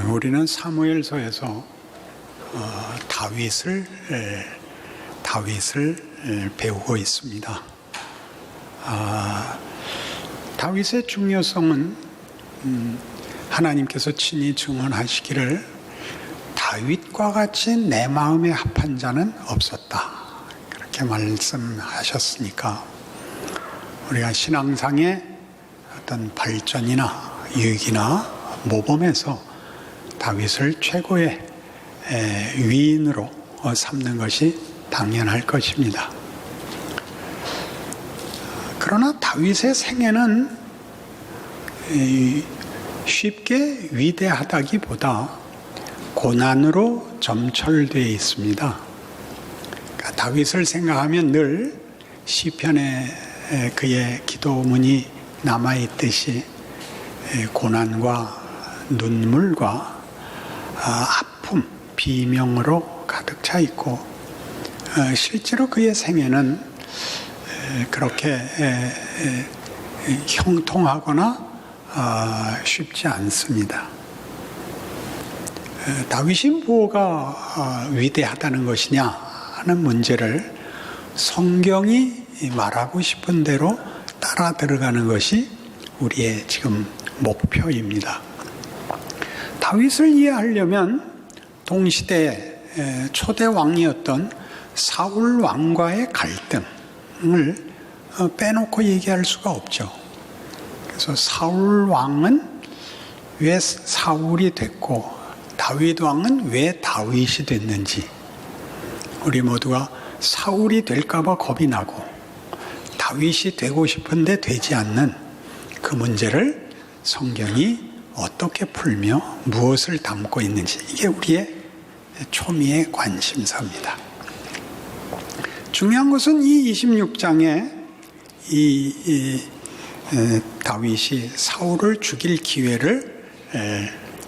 우리는 사무엘서에서 다윗을 배우고 있습니다. 다윗의 중요성은 하나님께서 친히 증언하시기를 다윗과 같이 내 마음에 합한 자는 없었다, 그렇게 말씀하셨으니까 우리가 신앙상의 어떤 발전이나 유익이나 모범에서 다윗을 최고의 위인으로 삼는 것이 당연할 것입니다. 그러나 다윗의 생애는 쉽게 위대하다기보다 고난으로 점철되어 있습니다. 그러니까 다윗을 생각하면 늘 시편에 그의 기도문이 남아있듯이 고난과 눈물과 아픔, 비명으로 가득 차 있고, 실제로 그의 생애는 그렇게 형통하거나 쉽지 않습니다. 다윗이 뭐가 위대하다는 것이냐 하는 문제를 성경이 말하고 싶은 대로 따라 들어가는 것이 우리의 지금 목표입니다. 다윗을 이해하려면 동시대 초대 왕이었던 사울 왕과의 갈등을 빼놓고 얘기할 수가 없죠. 그래서 사울 왕은 왜 사울이 됐고 다윗 왕은 왜 다윗이 됐는지, 우리 모두가 사울이 될까봐 겁이 나고 다윗이 되고 싶은데 되지 않는 그 문제를 성경이 어떻게 풀며 무엇을 담고 있는지, 이게 우리의 초미의 관심사입니다. 중요한 것은 이 26장에 다윗이 사울을 죽일 기회를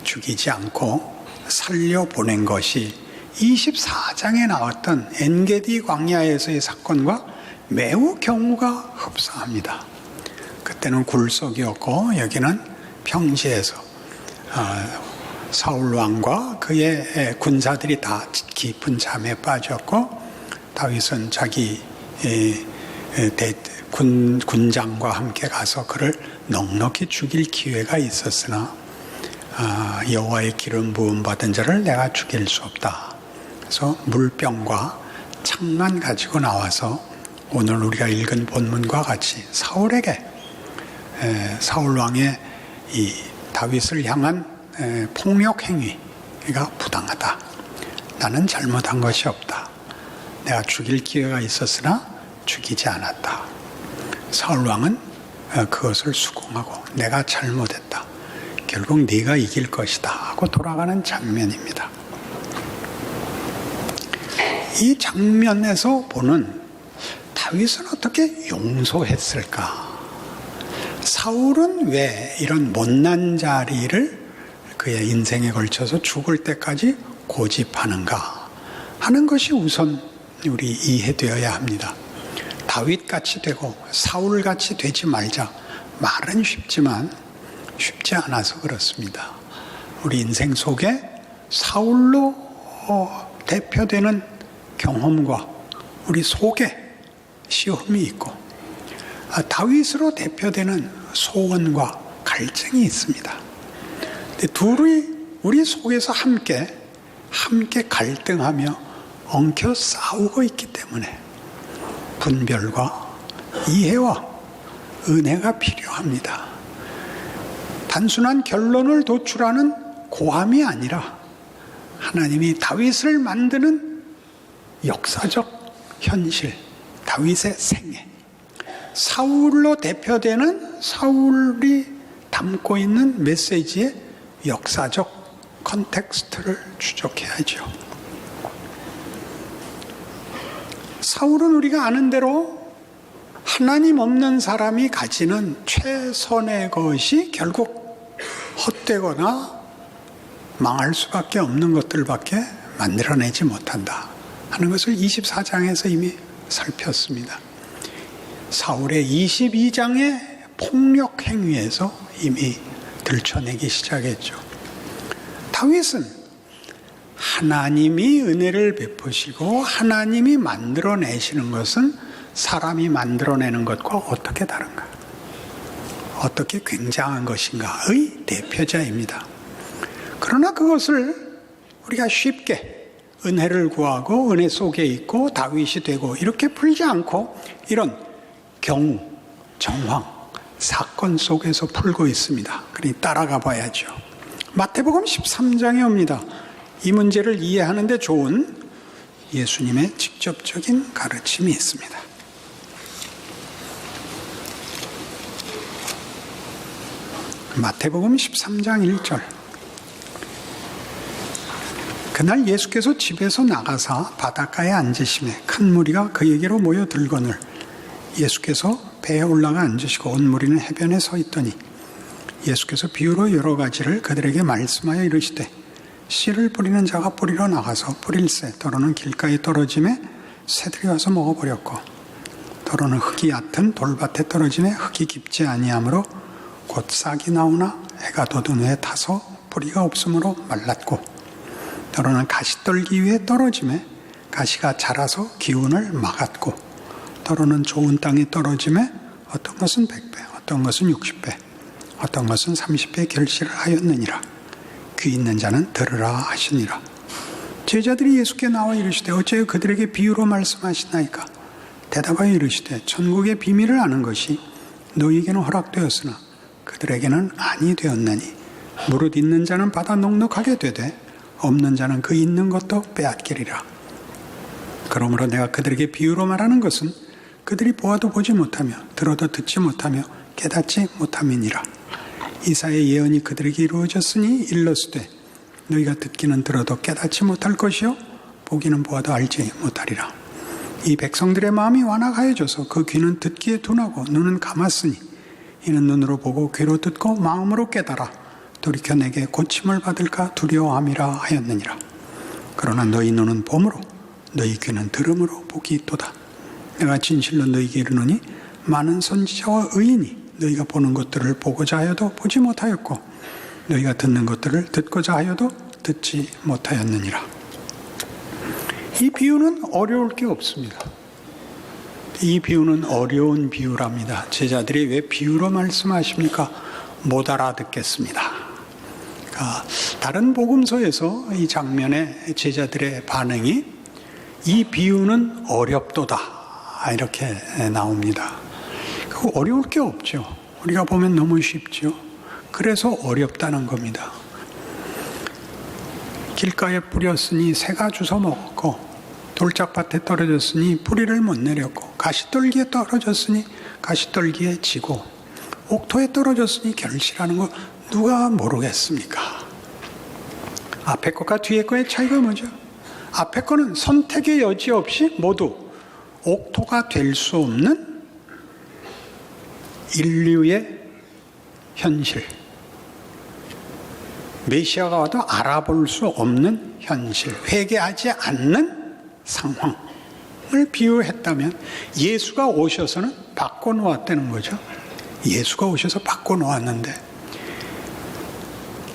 죽이지 않고 살려보낸 것이 24장에 나왔던 엔게디 광야에서의 사건과 매우 경우가 흡사합니다. 그때는 굴속이었고 여기는 평지에서 사울 왕과 그의 군사들이 다 깊은 잠에 빠졌고, 다윗은 자기 군장과 함께 가서 그를 넉넉히 죽일 기회가 있었으나 여호와의 기름 부음 받은 자를 내가 죽일 수 없다. 그래서 물병과 창만 가지고 나와서 오늘 우리가 읽은 본문과 같이 사울에게, 사울 왕의 이 다윗을 향한 폭력 행위가 부당하다. 나는 잘못한 것이 없다. 내가 죽일 기회가 있었으나 죽이지 않았다. 사울 왕은 그것을 수긍하고 내가 잘못했다. 결국 네가 이길 것이다 하고 돌아가는 장면입니다. 이 장면에서 보는 다윗은 어떻게 용서했을까? 사울은 왜 이런 못난 자리를 그의 인생에 걸쳐서 죽을 때까지 고집하는가 하는 것이 우선 우리 이해되어야 합니다. 다윗같이 되고 사울같이 되지 말자. 말은 쉽지만 쉽지 않아서 그렇습니다. 우리 인생 속에 사울로 대표되는 경험과 우리 속에 시험이 있고, 다윗으로 대표되는 소원과 갈증이 있습니다. 근데 둘이 우리 속에서 함께 갈등하며 엉켜 싸우고 있기 때문에 분별과 이해와 은혜가 필요합니다. 단순한 결론을 도출하는 고함이 아니라 하나님이 다윗을 만드는 역사적 현실, 다윗의 생애, 사울로 대표되는 사울이 담고 있는 메시지의 역사적 컨텍스트를 추적해야죠. 사울은 우리가 아는 대로 하나님 없는 사람이 가지는 최선의 것이 결국 헛되거나 망할 수밖에 없는 것들밖에 만들어내지 못한다 하는 것을 24장에서 이미 살폈습니다. 사울의 22장의 폭력 행위에서 이미 들춰내기 시작했죠. 다윗은 하나님이 은혜를 베푸시고 하나님이 만들어내시는 것은 사람이 만들어내는 것과 어떻게 다른가? 어떻게 굉장한 것인가의 대표자입니다. 그러나 그것을 우리가 쉽게 은혜를 구하고 은혜 속에 있고 다윗이 되고 이렇게 풀지 않고 이런 경우, 정황, 사건 속에서 풀고 있습니다. 그러니 따라가 봐야죠. 마태복음 13장에 옵니다. 이 문제를 이해하는 데 좋은 예수님의 직접적인 가르침이 있습니다. 마태복음 13장 1절. 그날 예수께서 집에서 나가사 바닷가에 앉으시매 큰 무리가 그에게로 모여들거늘 예수께서 배에 올라가 앉으시고 온 무리는 해변에 서 있더니 예수께서 비유로 여러 가지를 그들에게 말씀하여 이르시되 씨를 뿌리는 자가 뿌리러 나가서 뿌릴새 더러는 길가에 떨어짐에 새들이 와서 먹어버렸고 더러는 흙이 얕은 돌밭에 떨어짐에 흙이 깊지 아니하므로 곧 싹이 나오나 해가 돋은 후에 타서 뿌리가 없으므로 말랐고 더러는 가시떨기 위에 떨어짐에 가시가 자라서 기운을 막았고 더러는 좋은 땅에 떨어짐에 어떤 것은 100배 어떤 것은 60배 어떤 것은 30배 결실을 하였느니라. 귀 있는 자는 들으라 하시니라. 제자들이 예수께 나와 이르시되 어찌하여 그들에게 비유로 말씀하시나이까? 대답하여 이르시되 천국의 비밀을 아는 것이 너희에게는 허락되었으나 그들에게는 아니 되었나니 무릇 있는 자는 받아 넉넉하게 되되 없는 자는 그 있는 것도 빼앗기리라. 그러므로 내가 그들에게 비유로 말하는 것은 그들이 보아도 보지 못하며 들어도 듣지 못하며 깨닫지 못함이니라. 이사야의 예언이 그들에게 이루어졌으니 일러스되 너희가 듣기는 들어도 깨닫지 못할 것이요 보기는 보아도 알지 못하리라. 이 백성들의 마음이 완악하여져서 그 귀는 듣기에 둔하고 눈은 감았으니 이는 눈으로 보고 귀로 듣고 마음으로 깨달아 돌이켜 내게 고침을 받을까 두려워함이라 하였느니라. 그러나 너희 눈은 봄으로 너희 귀는 들음으로 복이 있도다. 내가 진실로 너희에게 이르노니 많은 선지자와 의인이 너희가 보는 것들을 보고자 하여도 보지 못하였고 너희가 듣는 것들을 듣고자 하여도 듣지 못하였느니라. 이 비유는 어려울 게 없습니다. 이 비유는 어려운 비유랍니다. 제자들이 왜 비유로 말씀하십니까? 못 알아듣겠습니다. 다른 복음서에서 이 장면에 제자들의 반응이 이 비유는 어렵도다 이렇게 나옵니다. 어려울 게 없죠. 우리가 보면 너무 쉽죠. 그래서 어렵다는 겁니다. 길가에 뿌렸으니 새가 주워 먹었고 돌짝밭에 떨어졌으니 뿌리를 못 내렸고 가시떨기에 떨어졌으니 가시떨기에 지고 옥토에 떨어졌으니 결실하는 거 누가 모르겠습니까? 앞에 것과 뒤에 거의 차이가 뭐죠? 앞에 거는 선택의 여지 없이 모두 옥토가 될 수 없는 인류의 현실, 메시아가 와도 알아볼 수 없는 현실, 회개하지 않는 상황을 비유했다면 예수가 오셔서는 바꿔놓았다는 거죠. 예수가 오셔서 바꿔놓았는데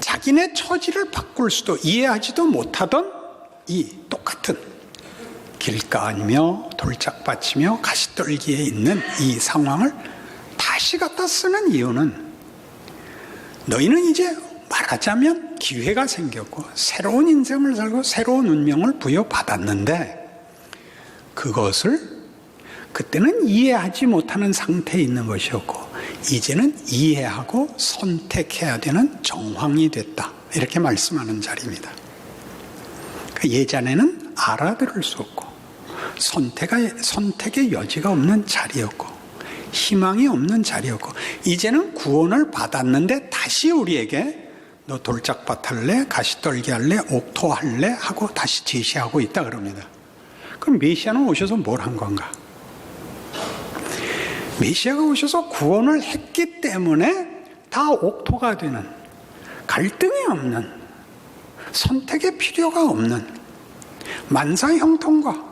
자기네 처지를 바꿀 수도 이해하지도 못하던 이 똑같은 길가이며 돌짝밭이며 가시떨기에 있는 이 상황을 다시 갖다 쓰는 이유는 너희는 이제 말하자면 기회가 생겼고 새로운 인생을 살고 새로운 운명을 부여받았는데 그것을 그때는 이해하지 못하는 상태에 있는 것이었고 이제는 이해하고 선택해야 되는 정황이 됐다. 이렇게 말씀하는 자리입니다. 예전에는 알아들을 수 없고 선택의 여지가 없는 자리였고 희망이 없는 자리였고 이제는 구원을 받았는데 다시 우리에게 너 돌짝밭 할래? 가시떨기 할래? 옥토 할래? 하고 다시 제시하고 있다 그럽니다. 그럼 메시아는 오셔서 뭘 한 건가? 메시아가 오셔서 구원을 했기 때문에 다 옥토가 되는 갈등이 없는 선택의 필요가 없는 만사형통과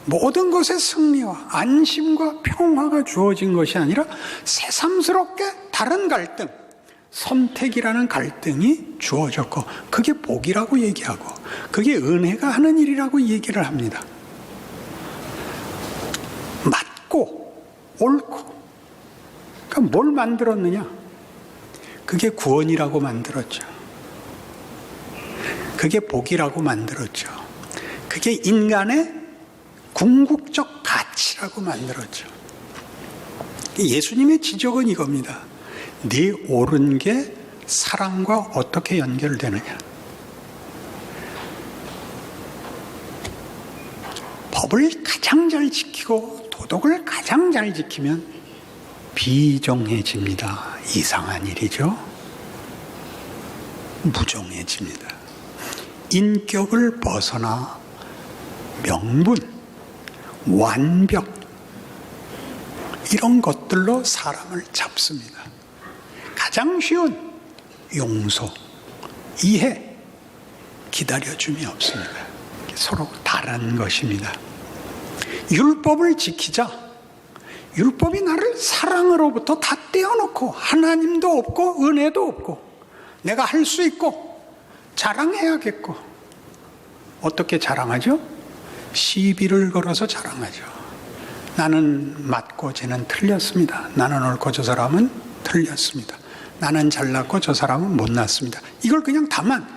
모든 것의 승리와 안심과 평화가 주어진 것이 아니라 새삼스럽게 다른 갈등, 선택이라는 갈등이 주어졌고 그게 복이라고 얘기하고 그게 은혜가 하는 일이라고 얘기를 합니다. 맞고 옳고 그러니까 뭘 만들었느냐? 그게 구원이라고 만들었죠. 그게 복이라고 만들었죠. 그게 인간의 궁극적 가치라고 만들었죠. 예수님의 지적은 이겁니다. 네 옳은 게 사랑과 어떻게 연결되느냐? 법을 가장 잘 지키고 도덕을 가장 잘 지키면 비정해집니다. 이상한 일이죠. 무정해집니다. 인격을 벗어나 명분, 완벽 이런 것들로 사람을 잡습니다. 가장 쉬운 용서, 이해, 기다려줌이 없습니다. 서로 다른 것입니다. 율법을 지키자. 율법이 나를 사랑으로부터 다 떼어놓고 하나님도 없고 은혜도 없고 내가 할 수 있고 자랑해야겠고 어떻게 자랑하죠? 시비를 걸어서 자랑하죠. 나는 맞고 쟤는 틀렸습니다. 나는 옳고 저 사람은 틀렸습니다. 나는 잘났고 저 사람은 못났습니다. 이걸 그냥 다만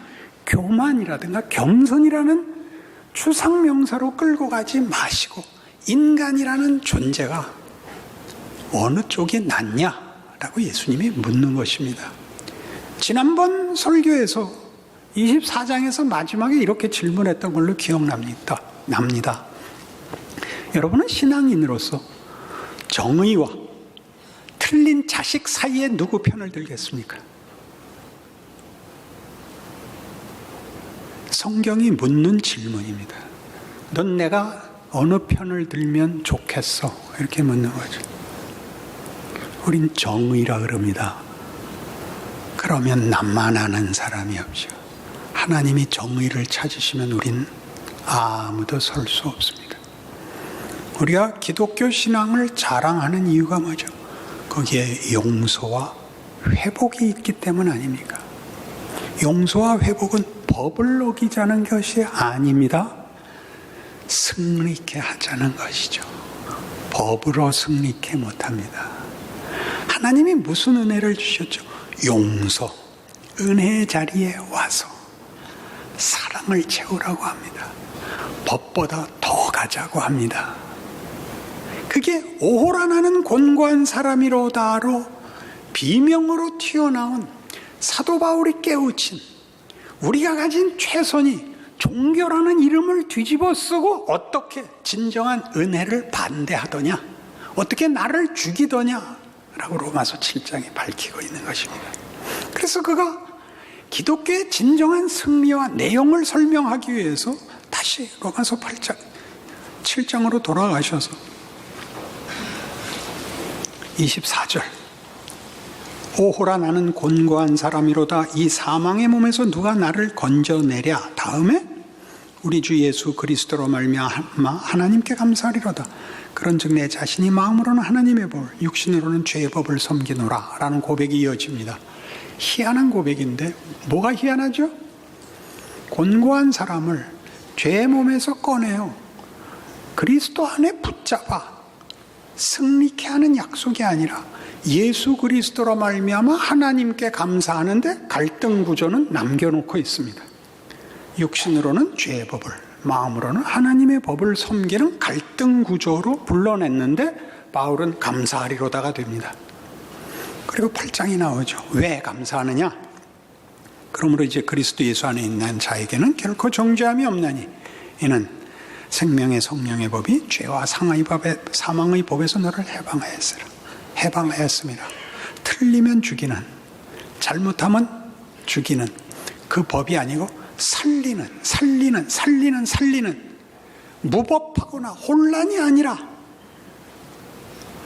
교만이라든가 겸손이라는 추상명사로 끌고 가지 마시고 인간이라는 존재가 어느 쪽이 낫냐라고 예수님이 묻는 것입니다. 지난번 설교에서 24장에서 마지막에 이렇게 질문했던 걸로 기억납니다. 여러분은 신앙인으로서 정의와 틀린 자식 사이에 누구 편을 들겠습니까? 성경이 묻는 질문입니다. 넌 내가 어느 편을 들면 좋겠어? 이렇게 묻는 거죠. 우린 정의라 그럽니다. 그러면 남만 아는 사람이 없죠. 하나님이 정의를 찾으시면 우린 아무도 설 수 없습니다. 우리가 기독교 신앙을 자랑하는 이유가 뭐죠? 거기에 용서와 회복이 있기 때문 아닙니까? 용서와 회복은 법을 어기자는 것이 아닙니다. 승리케 하자는 것이죠. 법으로 승리케 못합니다. 하나님이 무슨 은혜를 주셨죠? 용서, 은혜의 자리에 와서 사랑을 채우라고 합니다. 법보다 더 가자고 합니다. 그게 오호라 나는 곤고한 사람이로다로 비명으로 튀어나온 사도 바울이 깨우친 우리가 가진 최선이 종교라는 이름을 뒤집어 쓰고 어떻게 진정한 은혜를 반대하더냐, 어떻게 나를 죽이더냐 라고 로마서 7장이 밝히고 있는 것입니다. 그래서 그가 기독교의 진정한 승리와 내용을 설명하기 위해서 다시 로마서 8장, 7장으로 돌아가셔서 24절 오호라 나는 곤고한 사람이로다 이 사망의 몸에서 누가 나를 건져내랴. 다음에 우리 주 예수 그리스도로 말미암아 하나님께 감사하리로다. 그런즉 내 자신이 마음으로는 하나님의 법, 육신으로는 죄의 법을 섬기노라 라는 고백이 이어집니다. 희한한 고백인데 뭐가 희한하죠? 곤고한 사람을 죄의 몸에서 꺼내요. 그리스도 안에 붙잡아 승리케 하는 약속이 아니라 예수 그리스도로 말미암아 하나님께 감사하는데 갈등 구조는 남겨놓고 있습니다. 육신으로는 죄의 법을, 마음으로는 하나님의 법을 섬기는 갈등 구조로 불러냈는데 바울은 감사하리로다가 됩니다. 그리고 8장이 나오죠. 왜 감사하느냐? 그러므로 이제 그리스도 예수 안에 있는 자에게는 결코 정죄함이 없나니 이는 생명의 성령의 법이 죄와 사망의 법에서 너를 해방하였습니다. 틀리면 죽이는, 잘못하면 죽이는 그 법이 아니고 살리는 무법하거나 혼란이 아니라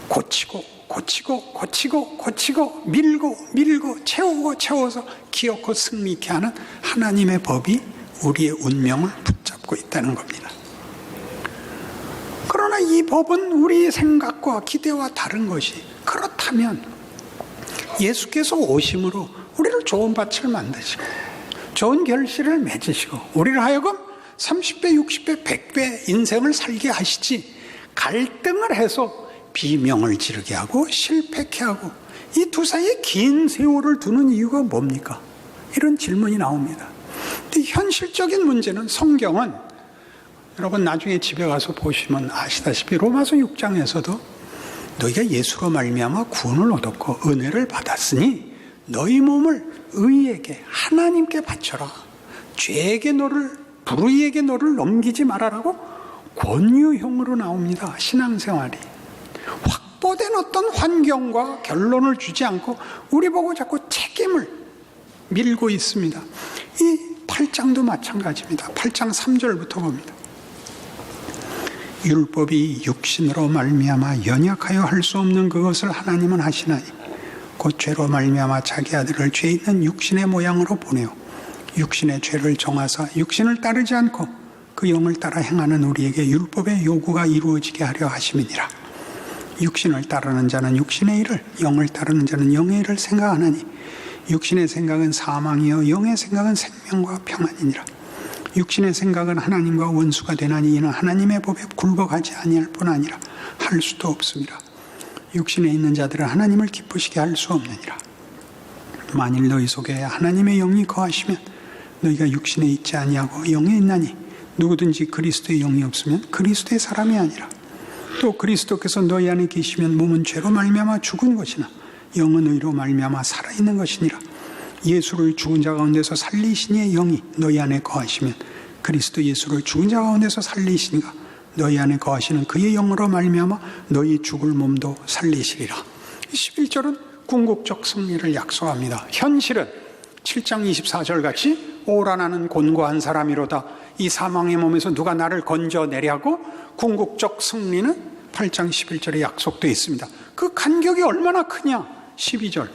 고치고 밀고 채워서 기어코 승리케 하는 하나님의 법이 우리의 운명을 붙잡고 있다는 겁니다. 그러나 이 법은 우리의 생각과 기대와 다른 것이, 그렇다면 예수께서 오심으로 좋은 밭을 만드시고 좋은 결실을 맺으시고 우리를 하여금 30배, 60배, 100배 인생을 살게 하시지 갈등을 해서 비명을 지르게 하고 실패케 하고 이 두 사이에 긴 세월을 두는 이유가 뭡니까? 이런 질문이 나옵니다. 근데 현실적인 문제는 성경은 여러분 나중에 집에 가서 보시면 아시다시피 로마서 6장에서도 너희가 예수로 말미암아 구원을 얻었고 은혜를 받았으니 너희 몸을 의에게 하나님께 바쳐라. 죄에게 불의에게 너를 넘기지 말아라고 권유형으로 나옵니다. 신앙생활이 확보된 어떤 환경과 결론을 주지 않고 우리 보고 자꾸 책임을 밀고 있습니다. 이 8장도 마찬가지입니다. 8장 3절부터 봅니다. 율법이 육신으로 말미암아 연약하여 할 수 없는 그것을 하나님은 하시나니 곧 죄로 말미암아 자기 아들을 죄 있는 육신의 모양으로 보내어 육신의 죄를 정하사 육신을 따르지 않고 그 영을 따라 행하는 우리에게 율법의 요구가 이루어지게 하려 하심이니라. 육신을 따르는 자는 육신의 일을, 영을 따르는 자는 영의 일을 생각하나니 육신의 생각은 사망이요 영의 생각은 생명과 평안이니라. 육신의 생각은 하나님과 원수가 되나니 이는 하나님의 법에 굴복하지 아니할 뿐 아니라 할 수도 없습니다. 육신에 있는 자들은 하나님을 기쁘시게 할 수 없느니라. 만일 너희 속에 하나님의 영이 거하시면 너희가 육신에 있지 아니하고 영에 있나니 누구든지 그리스도의 영이 없으면 그리스도의 사람이 아니라. 또 그리스도께서 너희 안에 계시면 몸은 죄로 말미암아 죽은 것이나 영은 의로 말미암아 살아있는 것이니라. 예수를 죽은 자 가운데서 살리시니의 영이 너희 안에 거하시면 그리스도 예수를 죽은 자 가운데서 살리시니가 너희 안에 거하시는 그의 영으로 말미암아 너희 죽을 몸도 살리시리라. 11절은 궁극적 승리를 약속합니다. 현실은 7장 24절 같이 오라 나는 곤고한 사람이로다. 이 사망의 몸에서 누가 나를 건져내랴고 궁극적 승리는 8장 11절에 약속되어 있습니다. 그 간격이 얼마나 크냐? 12절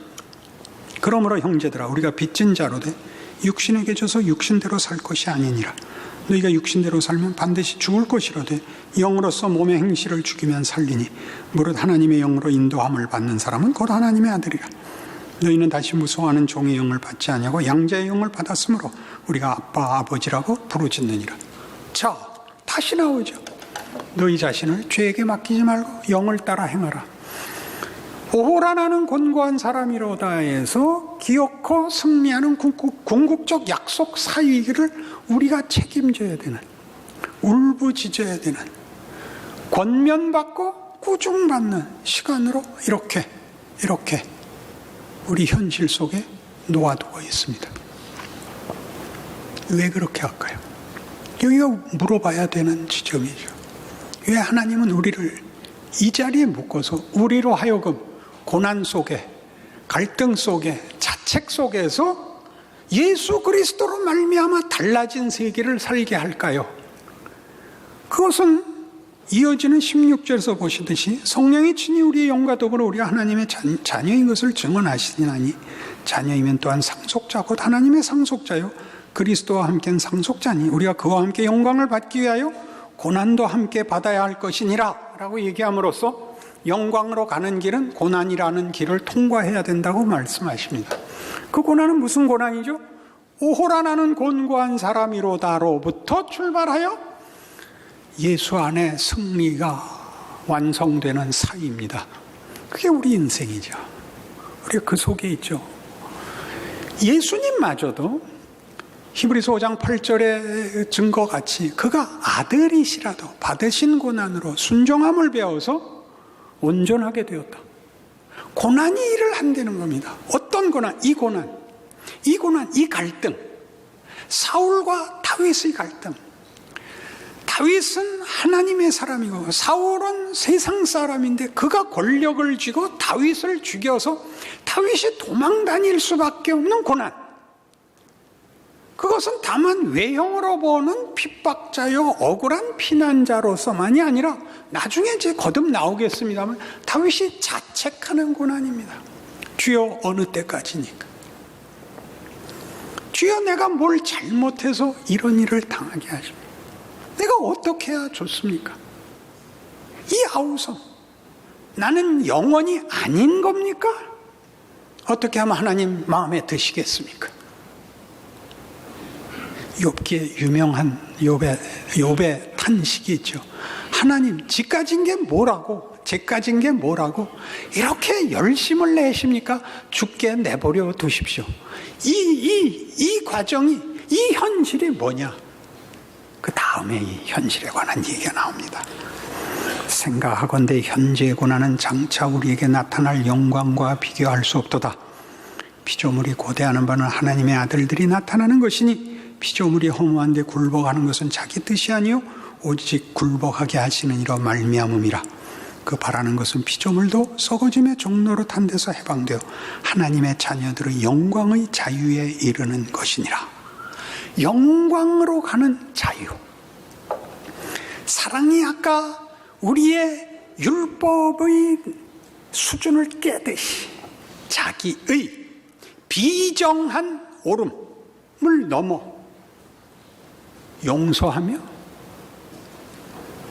그러므로 형제들아 우리가 빚진 자로 돼 육신에게 져서 육신대로 살 것이 아니니라. 너희가 육신대로 살면 반드시 죽을 것이로되 영으로서 몸의 행실을 죽이면 살리니 무릇 하나님의 영으로 인도함을 받는 사람은 곧 하나님의 아들이라. 너희는 다시 무서워하는 종의 영을 받지 아니하고 양자의 영을 받았으므로 우리가 아빠 아버지라고 부르짖느니라. 자, 다시 나오죠. 너희 자신을 죄에게 맡기지 말고 영을 따라 행하라. 오호라 나는 곤고한 사람이로다에서 기어코 승리하는 궁극적 약속 사위기를 우리가 책임져야 되는, 울부짖어야 되는, 권면받고 꾸중받는 시간으로 이렇게 우리 현실 속에 놓아두고 있습니다. 왜 그렇게 할까요? 여기가 물어봐야 되는 지점이죠. 왜 하나님은 우리를 이 자리에 묶어서 우리로 하여금 고난 속에, 갈등 속에, 자책 속에서 예수 그리스도로 말미암아 달라진 세계를 살게 할까요? 그것은 이어지는 16절에서 보시듯이 성령이 친히 우리의 영과 더불어 우리가 하나님의 자녀인 것을 증언하시나니 자녀이면 또한 상속자 곧 하나님의 상속자요 그리스도와 함께는 상속자니 우리가 그와 함께 영광을 받기 위하여 고난도 함께 받아야 할 것이니라 라고 얘기함으로써 영광으로 가는 길은 고난이라는 길을 통과해야 된다고 말씀하십니다. 그 고난은 무슨 고난이죠? 오호라 나는 곤고한 사람이로다로부터 출발하여 예수 안에 승리가 완성되는 사이입니다. 그게 우리 인생이죠. 우리가 그 속에 있죠. 예수님마저도 히브리서 5장 8절의 증거같이 그가 아들이시라도 받으신 고난으로 순종함을 배워서 온전하게 되었다. 고난이 일을 한다는 겁니다. 어떤 고난? 이 고난, 이 갈등, 사울과 다윗의 갈등. 다윗은 하나님의 사람이고 사울은 세상 사람인데 그가 권력을 쥐고 다윗을 죽여서 다윗이 도망 다닐 수밖에 없는 고난. 그것은 다만 외형으로 보는 핍박자요 억울한 피난자로서만이 아니라 나중에 이제 거듭 나오겠습니다만 다윗이 자책하는 고난입니다. 주여 어느 때까지니까? 주여 내가 뭘 잘못해서 이런 일을 당하게 하십니까? 내가 어떻게 해야 좋습니까? 이 아우성 나는 영원히 아닌 겁니까? 어떻게 하면 하나님 마음에 드시겠습니까? 욥기에 유명한 욥의 탄식이 있죠. 하나님, 지까진 게 뭐라고, 제까진 게 뭐라고 이렇게 열심을 내십니까? 죽게 내버려 두십시오. 이 과정이, 이 현실이 뭐냐? 그 다음에 이 현실에 관한 얘기가 나옵니다. 생각하건대 현재의 고난은 장차 우리에게 나타날 영광과 비교할 수 없도다. 피조물이 고대하는 바는 하나님의 아들들이 나타나는 것이니 피조물이 허무한데 굴복하는 것은 자기 뜻이 아니요 오직 굴복하게 하시는 이로 말미암음이라. 그 바라는 것은 피조물도 썩어짐의 종로로 탄 데서 해방되어 하나님의 자녀들의 영광의 자유에 이르는 것이니라. 영광으로 가는 자유. 사랑이 아까 우리의 율법의 수준을 깨듯이 자기의 비정한 옳음을 넘어 용서하며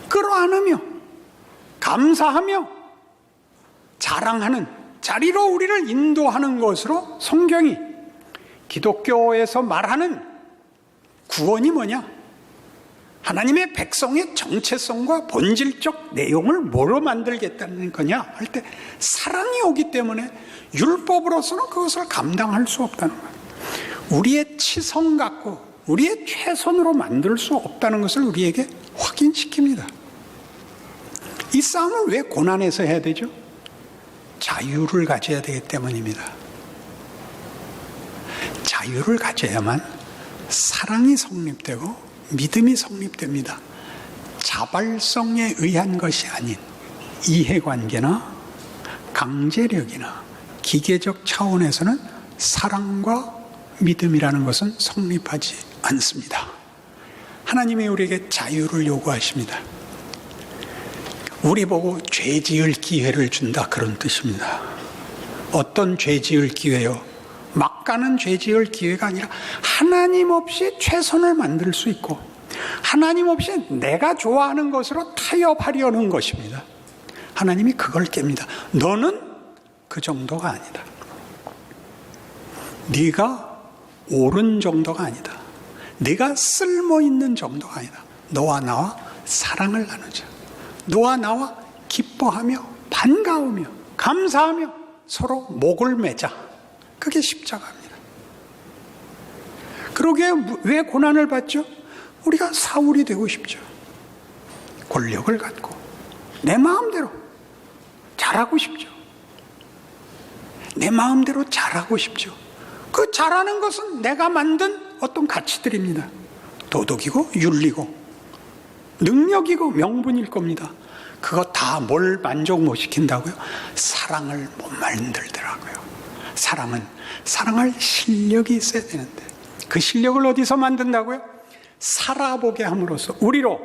끌어안으며 감사하며 자랑하는 자리로 우리를 인도하는 것으로 성경이, 기독교에서 말하는 구원이 뭐냐? 하나님의 백성의 정체성과 본질적 내용을 뭐로 만들겠다는 거냐 할 때 사랑이 오기 때문에 율법으로서는 그것을 감당할 수 없다는 거예요. 우리의 치성 갖고 우리의 최선으로 만들 수 없다는 것을 우리에게 확인시킵니다. 이 싸움은 왜 고난에서 해야 되죠? 자유를 가져야 되기 때문입니다. 자유를 가져야만 사랑이 성립되고 믿음이 성립됩니다. 자발성에 의한 것이 아닌 이해관계나 강제력이나 기계적 차원에서는 사랑과 믿음이라는 것은 성립하지 않습니다. 하나님이 우리에게 자유를 요구하십니다. 우리 보고 죄 지을 기회를 준다, 그런 뜻입니다. 어떤 죄 지을 기회요? 막 가는 죄 지을 기회가 아니라 하나님 없이 최선을 만들 수 있고 하나님 없이 내가 좋아하는 것으로 타협하려는 것입니다. 하나님이 그걸 깹니다. 너는 그 정도가 아니다. 네가 옳은 정도가 아니다. 네가 쓸모있는 정도가 아니다. 너와 나와 사랑을 나누자. 너와 나와 기뻐하며 반가우며 감사하며 서로 목을 매자. 그게 십자가입니다. 그러게 왜 고난을 받죠? 우리가 사울이 되고 싶죠. 권력을 갖고 내 마음대로 잘하고 싶죠. 내 마음대로 잘하고 싶죠. 그 잘하는 것은 내가 만든 어떤 가치들입니다. 도덕이고 윤리고 능력이고 명분일 겁니다. 그거 다 뭘 만족 못 시킨다고요? 사랑을 못 만들더라고요. 사랑은 사랑할 실력이 있어야 되는데 그 실력을 어디서 만든다고요? 살아보게 함으로써 우리로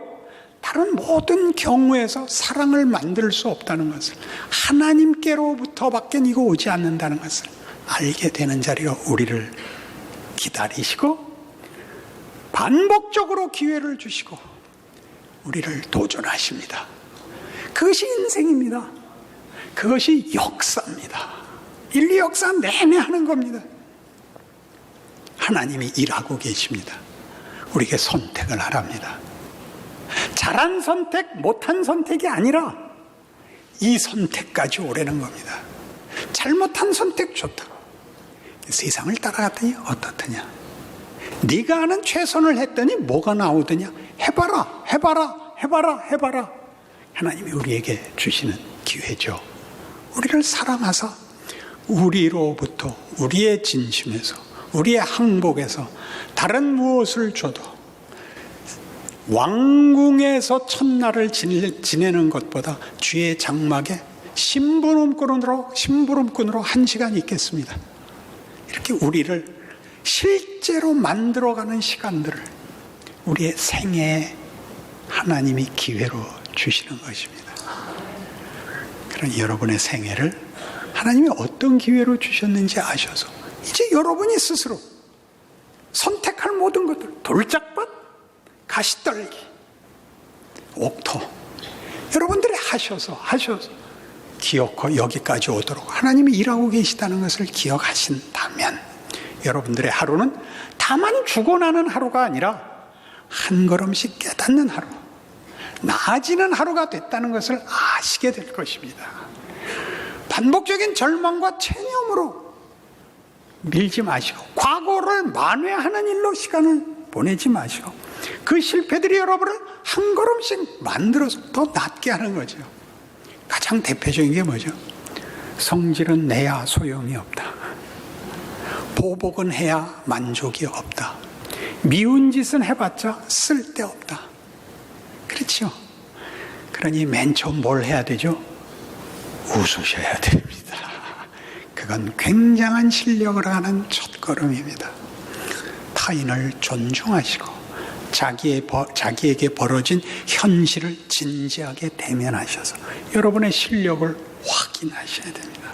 다른 모든 경우에서 사랑을 만들 수 없다는 것을, 하나님께로부터밖에 이거 오지 않는다는 것을 알게 되는 자리로 우리를 기다리시고 반복적으로 기회를 주시고 우리를 도전하십니다. 그것이 인생입니다. 그것이 역사입니다. 인류 역사 내내 하는 겁니다. 하나님이 일하고 계십니다. 우리에게 선택을 하랍니다. 잘한 선택, 못한 선택이 아니라 이 선택까지 오라는 겁니다. 잘못한 선택 좋다. 세상을 따라갔더니 어떻더냐? 네가 하는 최선을 했더니 뭐가 나오더냐? 해봐라, 해봐라, 해봐라, 해봐라. 하나님이 우리에게 주시는 기회죠. 우리를 사랑하사 우리로부터, 우리의 진심에서, 우리의 항복에서 다른 무엇을 줘도 왕궁에서 첫날을 지내는 것보다 쥐의 장막에 심부름꾼으로 1시간 있겠습니다. 이렇게 우리를 실제로 만들어가는 시간들을 우리의 생애에 하나님이 기회로 주시는 것입니다. 그런 여러분의 생애를 하나님이 어떤 기회로 주셨는지 아셔서 이제 여러분이 스스로 선택할 모든 것들, 돌짝밭, 가시떨기, 옥토, 여러분들이 하셔서 기어코 여기까지 오도록 하나님이 일하고 계시다는 것을 기억하신다면 여러분들의 하루는 다만 죽어나는 하루가 아니라 한 걸음씩 깨닫는 하루, 나아지는 하루가 됐다는 것을 아시게 될 것입니다. 반복적인 절망과 체념으로 밀지 마시고 과거를 만회하는 일로 시간을 보내지 마시고 그 실패들이 여러분을 한 걸음씩 만들어서 더 낫게 하는 거죠. 가장 대표적인 게 뭐죠? 성질은 내야 소용이 없다. 보복은 해야 만족이 없다. 미운 짓은 해봤자 쓸데없다. 그렇죠? 그러니 맨 처음 뭘 해야 되죠? 웃으셔야 됩니다. 그건 굉장한 실력을 하는 첫걸음입니다. 타인을 존중하시고 자기에게 벌어진 현실을 진지하게 대면하셔서 여러분의 실력을 확인하셔야 됩니다.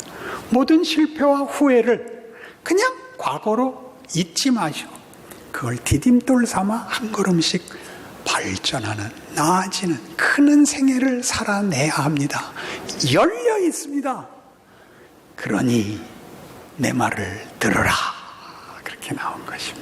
모든 실패와 후회를 그냥 과거로 잊지 마시고 그걸 디딤돌 삼아 한 걸음씩 발전하는, 나아지는, 크는 생애를 살아내야 합니다. 열려 있습니다. 그러니 내 말을 들으라. 그렇게 나온 것입니다.